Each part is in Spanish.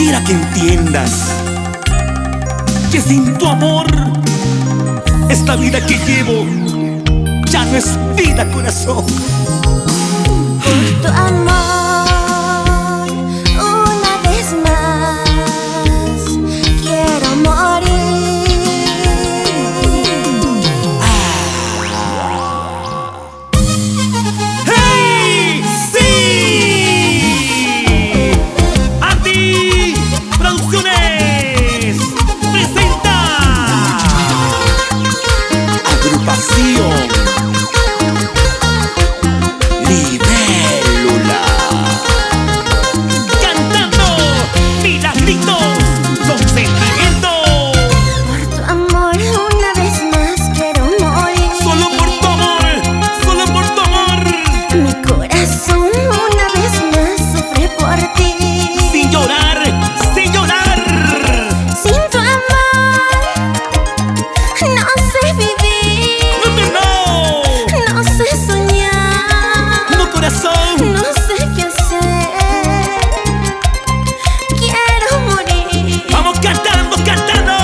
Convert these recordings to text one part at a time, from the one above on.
Quisiera que entiendas que sin tu amor esta vida que llevo ya no es vida, corazón. Por tu amor, una vez más quiero morir. ¡Hey! ¡Sí! ¡A ti! Producciones presenta Agrupación Libélula, cantando Milagrito con sentimiento. Por tu amor, una vez más quiero morir. Solo por tu amor, solo por tu amor. Mi corazón una vez más sufre por ti. Sin llorar, sin llorar. Sin tu amor no sé vivir, No, no, no. no sé soñar, No, corazón. no sé qué hacer. Quiero morir. Vamos cantando, cantando.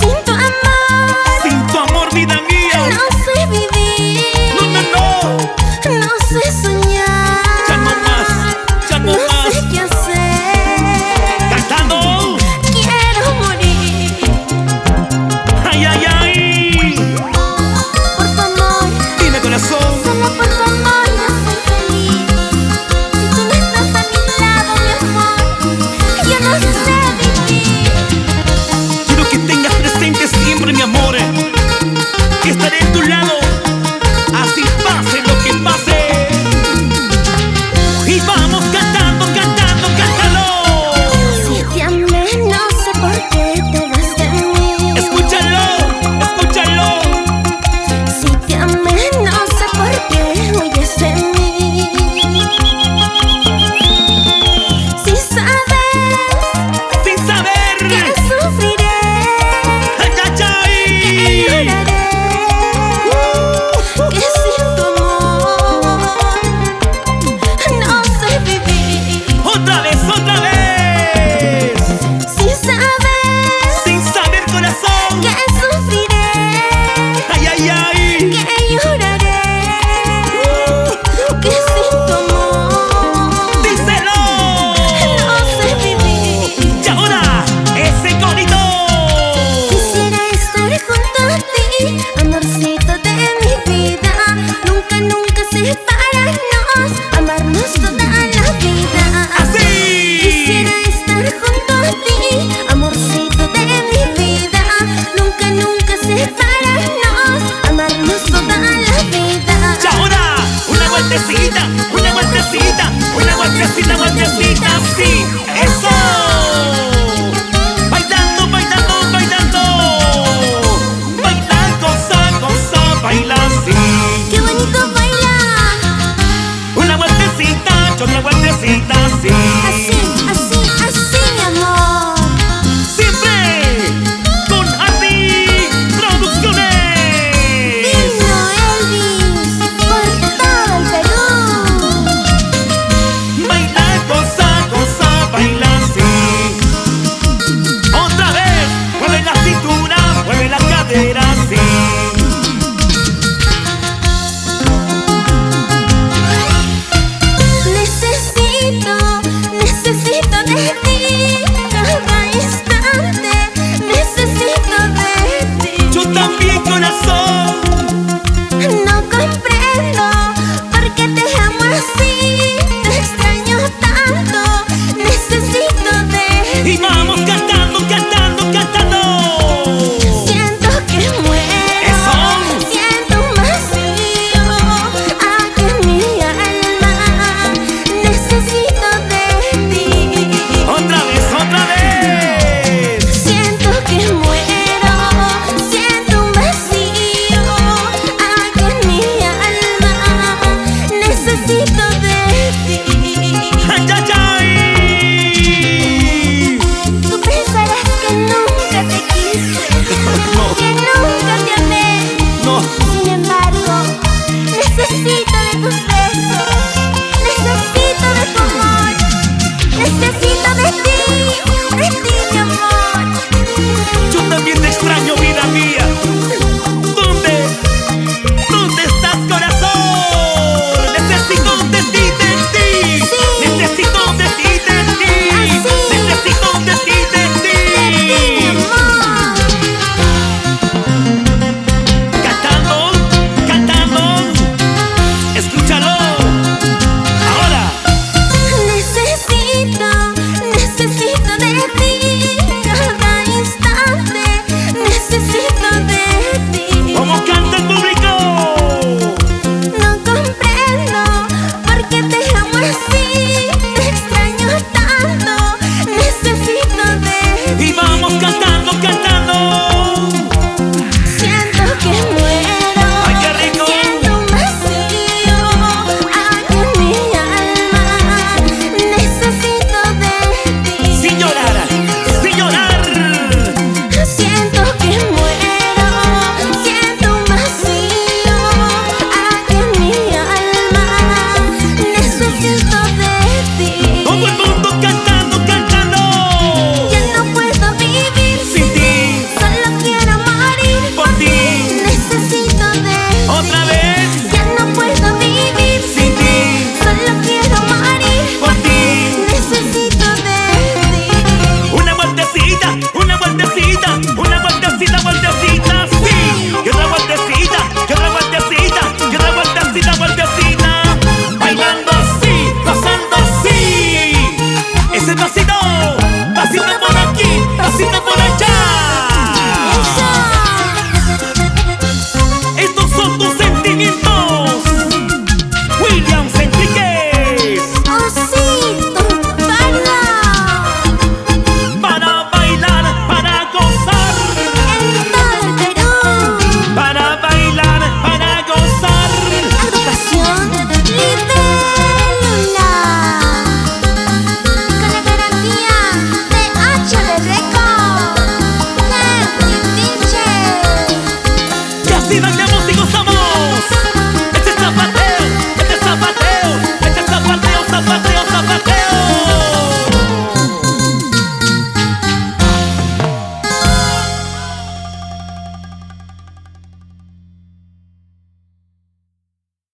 Sin tu amor Sin tu amor, vida mía. no sé vivir, No, no, no. no sé soñar, Ya no más, ya no no más. sé qué hacer. Cantando. Quiero morir. Ay, ay, ay. Por tu amor, Dime, corazón. solo por tu amor yo soy feliz. Si tú no estás a mi lado, mi amor, yo no sé vivir. Quiero que tengas presente siempre, mi amor, que estaré en tu lado, así pase lo que pase. Y vamos cantando, cantando, cántalo. Si te amé, no sé por qué te vas de mí. Escúchalo, escúchalo. Si te amé, no sé por qué huyes de mí. Si sabes Sin saber. que sufriré, Ay, ay, que ay. lloraré, que sin tu amor no sé vivir. Otra vez, otra vez. Si sabes Sin saber, corazón. que sufriré, Ay, ay, ay. que lloraré, que sin tu amor Díselo. no sé vivir. Y ahora, ese corito. Quisiera estar junto a ti, amorcito de mi vida. Nunca, nunca separarnos, amarnos toda la vida. Así. Quisiera estar junto a ti, amorcito de mi vida. Nunca, nunca separarnos, amarnos toda la vida. Y ahora, una vueltecita, una vueltecita, una vueltecita, vueltecita, sí.